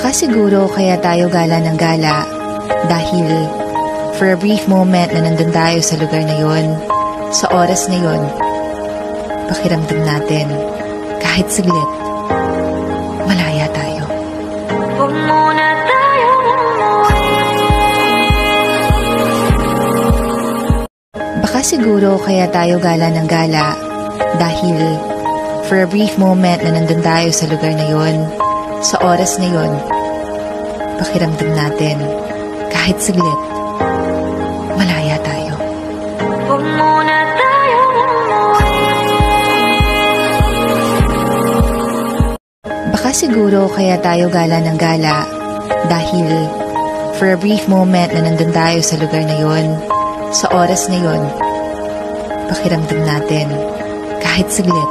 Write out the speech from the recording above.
Baka siguro kaya tayo gala ng gala dahil for a brief moment na nandun tayo sa lugar na yon, sa oras na yon, pakiramdam natin kahit saglit, malaya tayo. Huwag muna tayo umuwi. Baka siguro kaya tayo gala ng gala dahil for a brief moment na nandun tayo sa lugar na yon, sa oras na yon, pakiramdam natin kahit saglit, malaya tayo. Huwag muna tayo umuwi. Baka siguro kaya tayo gala ng gala dahil for a brief moment na nandun tayo sa lugar na yon, sa oras na yon, pakiramdam natin kahit saglit,